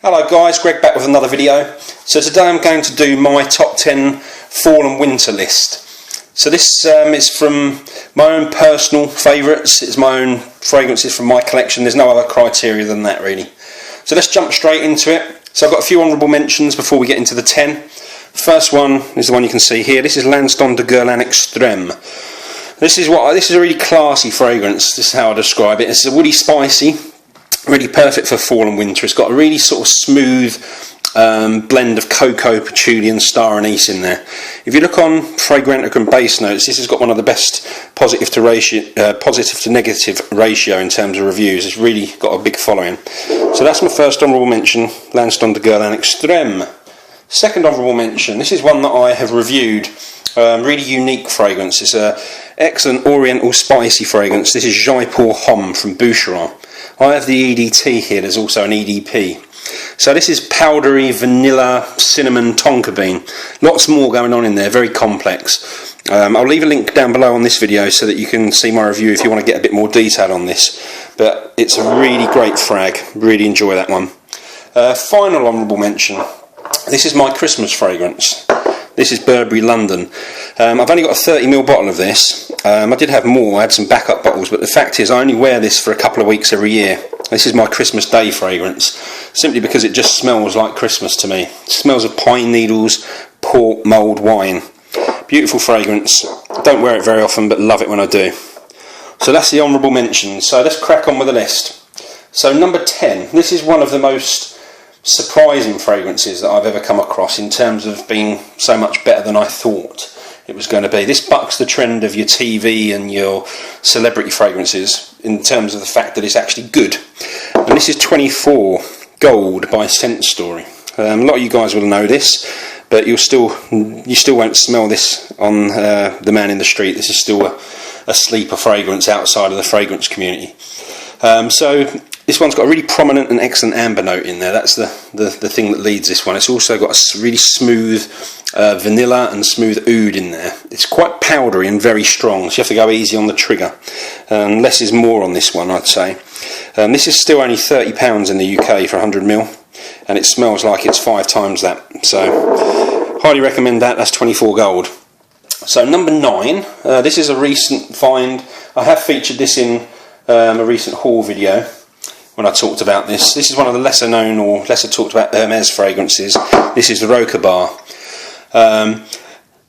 Hello guys, Greg back with another video. So today I'm going to do my top 10 fall and winter list. So this is from my own personal favourites. It's my own fragrances from my collection. There's no other criteria than that really. So let's jump straight into it. So I've got a few honourable mentions before we get into the 10. The first one is the one you can see here. This is L'Instant de Guerlain Extrême. This is a really classy fragrance. This is how I describe it. It's a woody, spicy, really perfect for fall and winter. It's got a really sort of smooth blend of cocoa, patchouli and star anise in there. If you look on Fragrantica and base notes, this has got one of the best positive to negative ratio in terms of reviews. It's really got a big following. So that's my first honourable mention, L'Instant de Guerlain Extrême. Second honourable mention, this is one that I have reviewed. Really unique fragrance. It's an excellent oriental spicy fragrance. This is Jaipur Homme from Boucheron. I have the EDT here, there's also an EDP. So this is powdery vanilla cinnamon tonka bean. Lots more going on in there, very complex. I'll leave a link down below on this video so that you can see my review if you want to get a bit more detail on this. But it's a really great frag, really enjoy that one. Final honourable mention, this is my Christmas fragrance. This is Burberry London. I've only got a 30ml bottle of this. I did have more, I had some backup bottles, but the fact is I only wear this for a couple of weeks every year. This is my Christmas Day fragrance, simply because it just smells like Christmas to me. It smells of pine needles, port, mulled wine. Beautiful fragrance. Don't wear it very often, but love it when I do. So that's the honourable mentions. So let's crack on with the list. So number 10, this is one of the most surprising fragrances that I've ever come across in terms of being so much better than I thought it was going to be. This bucks the trend of your TV and your celebrity fragrances in terms of the fact that it's actually good. And this is 24 Gold by Scent Story. A lot of you guys will know this, but you still won't smell this on the man in the street. This is still a sleeper fragrance outside of the fragrance community. So this one's got a really prominent and excellent amber note in there. That's the thing that leads this one. It's also got a really smooth vanilla and smooth oud in there. It's quite powdery and very strong, so you have to go easy on the trigger. Less is more on this one, I'd say. This is still only £30 in the UK for 100ml, and it smells like it's 5 times that. So highly recommend that. That's 24 Gold. So number 9, this is a recent find. I have featured this in a recent haul video when I talked about this. This is one of the lesser known or lesser talked about Hermes fragrances. This is the Rocabar.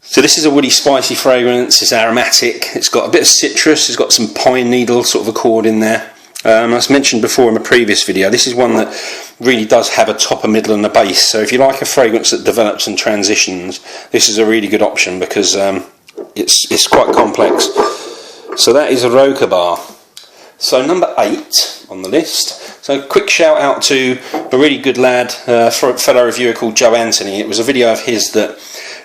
So this is a woody spicy fragrance. It's aromatic, it's got a bit of citrus, it's got some pine needle sort of accord in there. As mentioned before in a previous video, this is one that really does have a top, a middle and a base. So if you like a fragrance that develops and transitions, this is a really good option because it's quite complex. So that is a Rocabar. So number 8 on the list. So quick shout out to a really good lad, fellow reviewer called Joe Anthony. It was a video of his that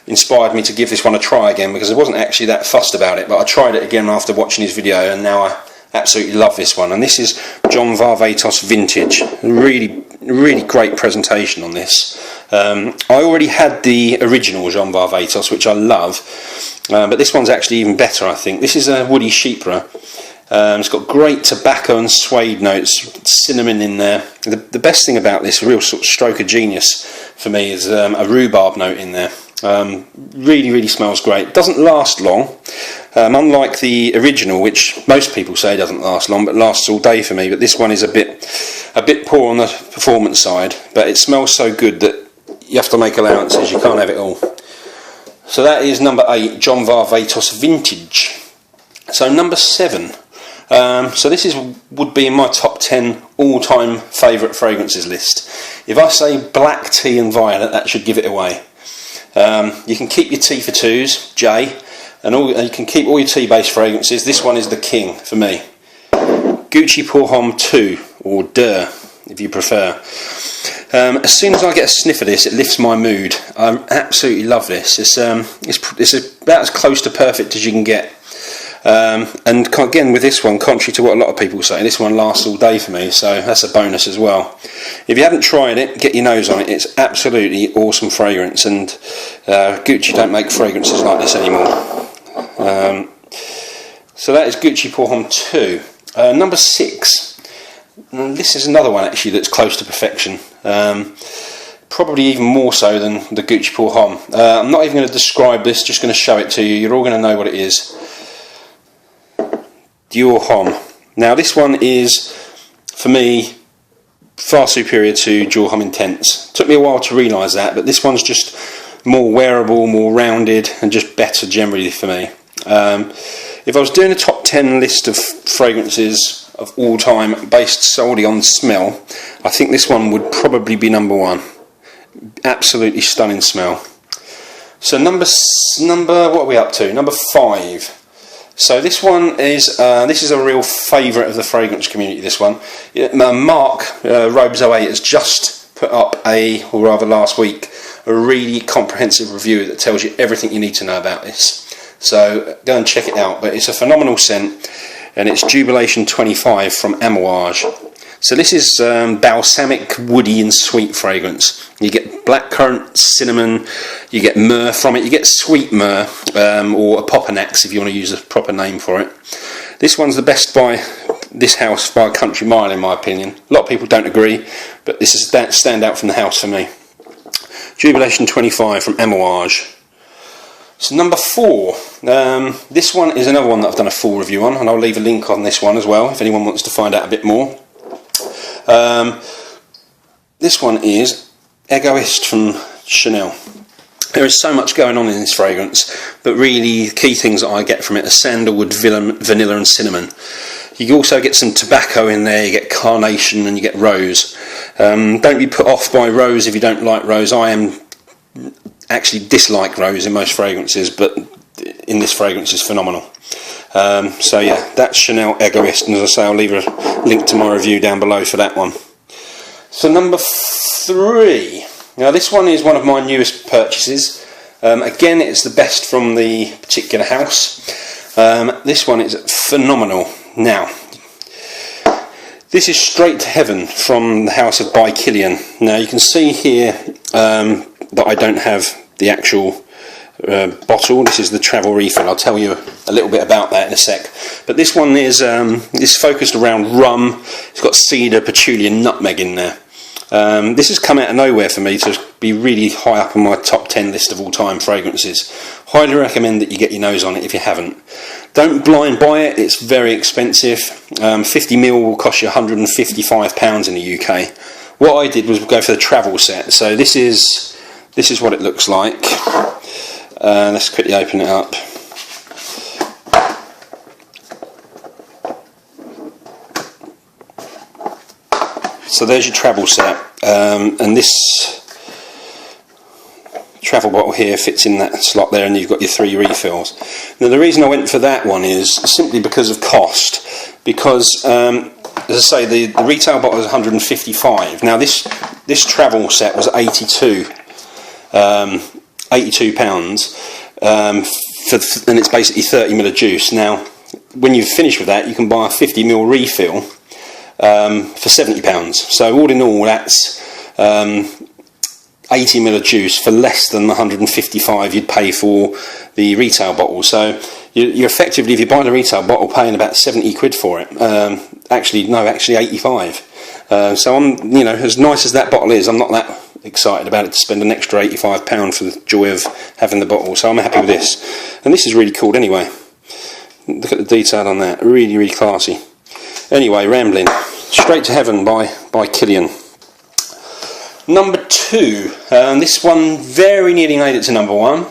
inspired me to give this one a try again because I wasn't actually that fussed about it, but I tried it again after watching his video and now I absolutely love this one. And this is John Varvatos Vintage. Really great presentation on this. I already had the original John Varvatos, which I love, but this one's actually even better, I think. This is a woody chypre. It's got great tobacco and suede notes, cinnamon in there. The best thing about this, real sort of stroke of genius for me, is a rhubarb note in there. Really smells great. Doesn't last long, unlike the original, which most people say doesn't last long, but lasts all day for me. But this one is a bit poor on the performance side, but it smells so good that you have to make allowances. You can't have it all. So that is number 8, John Varvatos Vintage. So number 7. So this would be in my top 10 all-time favourite fragrances list. If I say black tea and violet, that should give it away. You can keep your tea for twos, J, and you can keep all your tea-based fragrances. This one is the king for me. Gucci Pour Homme 2, or Dior, if you prefer. As soon as I get a sniff of this, it lifts my mood. I absolutely love this. It's about as close to perfect as you can get. And again with this one, contrary to what a lot of people say, this one lasts all day for me, so that's a bonus as well. If you haven't tried it, get your nose on it. It's absolutely awesome fragrance, and Gucci don't make fragrances like this anymore. So that is Gucci Pour Homme 2. Number 6, And this is another one actually that's close to perfection. Probably even more so than the Gucci pour Homme. I'm not even going to describe this, just going to show it to you. You're all going to know what it is. Dior Homme. Now this one is, for me, far superior to Dior Homme Intense. Took me a while to realise that, but this one's just more wearable, more rounded, and just better generally for me. If I was doing a top 10 list of fragrances of all time based solely on smell, I think this one would probably be number one. Absolutely stunning smell. So number what are we up to? Number 5. So this one is this is a real favourite of the fragrance community. This one, Mark Robes 08 has just put up or rather last week, a really comprehensive review that tells you everything you need to know about this. So go and check it out. But it's a phenomenal scent, and it's Jubilation 25 from Amouage. So this is balsamic, woody and sweet fragrance. You get blackcurrant, cinnamon, you get myrrh from it, you get sweet myrrh, or Apoponax if you want to use a proper name for it. This one's the best by this house by a country mile in my opinion. A lot of people don't agree, but this is that stand out from the house for me. Jubilation 25 from Amouage. So number 4, this one is another one that I've done a full review on, and I'll leave a link on this one as well if anyone wants to find out a bit more. This one is Egoiste from Chanel. There is so much going on in this fragrance, but really the key things that I get from it are sandalwood, vanilla and cinnamon. You also get some tobacco in there, you get carnation and you get rose. Don't be put off by rose if you don't like rose. I actually dislike rose in most fragrances, but in this fragrance is phenomenal. So yeah, that's Chanel Egoiste, and as I say, I'll leave a link to my review down below for that one. So number 3. Now this one is one of my newest purchases. Again, it's the best from the particular house. This one is phenomenal. Now, this is Straight to Heaven from the house of by Kilian. Now you can see here that I don't have the actual bottle. This is the travel refill. I'll tell you a little bit about that in a sec. But this one is focused around rum. It's got cedar, patchouli and nutmeg in there. This has come out of nowhere for me to be really high up on my top 10 list of all time fragrances. Highly recommend that you get your nose on it if you haven't. Don't blind buy it, it's very expensive. 50ml will cost you £155 in the UK. What I did was go for the travel set. So this is what it looks like. Let's quickly open it up. So there's your travel set, and this travel bottle here fits in that slot there, and you've got your 3 refills. Now the reason I went for that one is simply because of cost, because as I say, the retail bottle is 155. Now this travel set was 82 £82, and it's basically 30ml of juice. Now when you've finished with that, you can buy a 50ml refill for £70. So all in all, that's 80ml of juice for less than the 155 you'd pay for the retail bottle. So you're effectively, if you buy the retail bottle, paying about 70 quid for it. Actually 85. So I'm, as nice as that bottle is, I'm not that excited about it to spend an extra £85 for the joy of having the bottle. So I'm happy with this, and this is really cool anyway. Look at the detail on that, really, really classy. Anyway, rambling. Straight to Heaven by Kilian. Number 2, this one very nearly made it to number 1.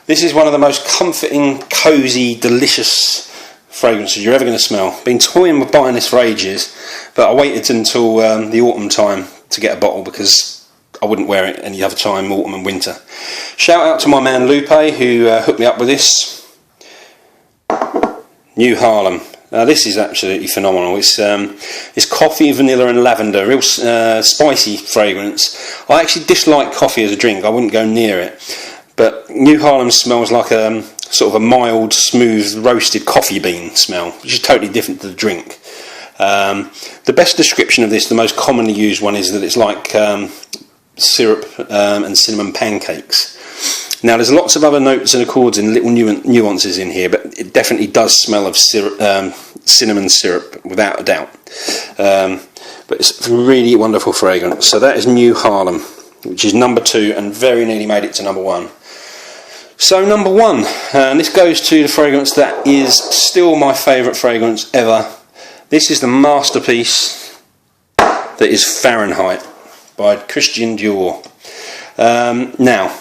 This is one of the most comforting, cosy, delicious fragrances you're ever going to smell. Been toying with buying this for ages, but I waited until the autumn time to get a bottle because I wouldn't wear it any other time, autumn and winter. Shout out to my man Lupe who hooked me up with this. New Haarlem. This is absolutely phenomenal. It's coffee, vanilla and lavender, real spicy fragrance. I actually dislike coffee as a drink, I wouldn't go near it. But New Haarlem smells like a sort of a mild, smooth, roasted coffee bean smell, which is totally different to the drink. The best description of this, the most commonly used one, is that it's like syrup and cinnamon pancakes. Now there's lots of other notes and accords and little nuances in here, but it definitely does smell of syrup, cinnamon syrup without a doubt. but it's a really wonderful fragrance. So that is New Haarlem, which is number 2 and very nearly made it to number 1. So number 1, and this goes to the fragrance that is still my favourite fragrance ever. This is the masterpiece that is Fahrenheit by Christian Dior. Now,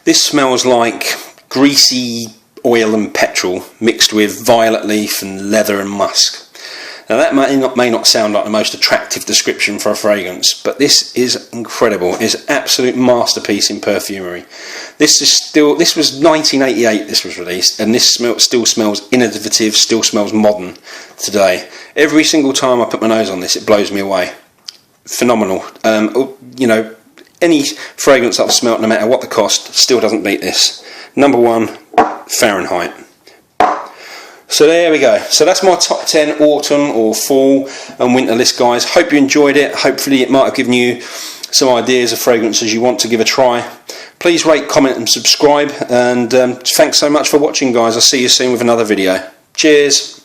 this smells like greasy oil and petrol mixed with violet leaf and leather and musk. Now that may not sound like the most attractive description for a fragrance, but this is incredible. It's an absolute masterpiece in perfumery. This was 1988 this was released, and this still smells innovative, still smells modern today. Every single time I put my nose on this, it blows me away. Phenomenal. You know, any fragrance I've smelt, no matter what the cost, still doesn't beat this. Number 1, Fahrenheit. So there we go. So that's my top 10 autumn or fall and winter list, guys. Hope you enjoyed it. Hopefully it might have given you some ideas of fragrances you want to give a try. Please rate, comment and subscribe, and thanks so much for watching, guys. I'll see you soon with another video. Cheers.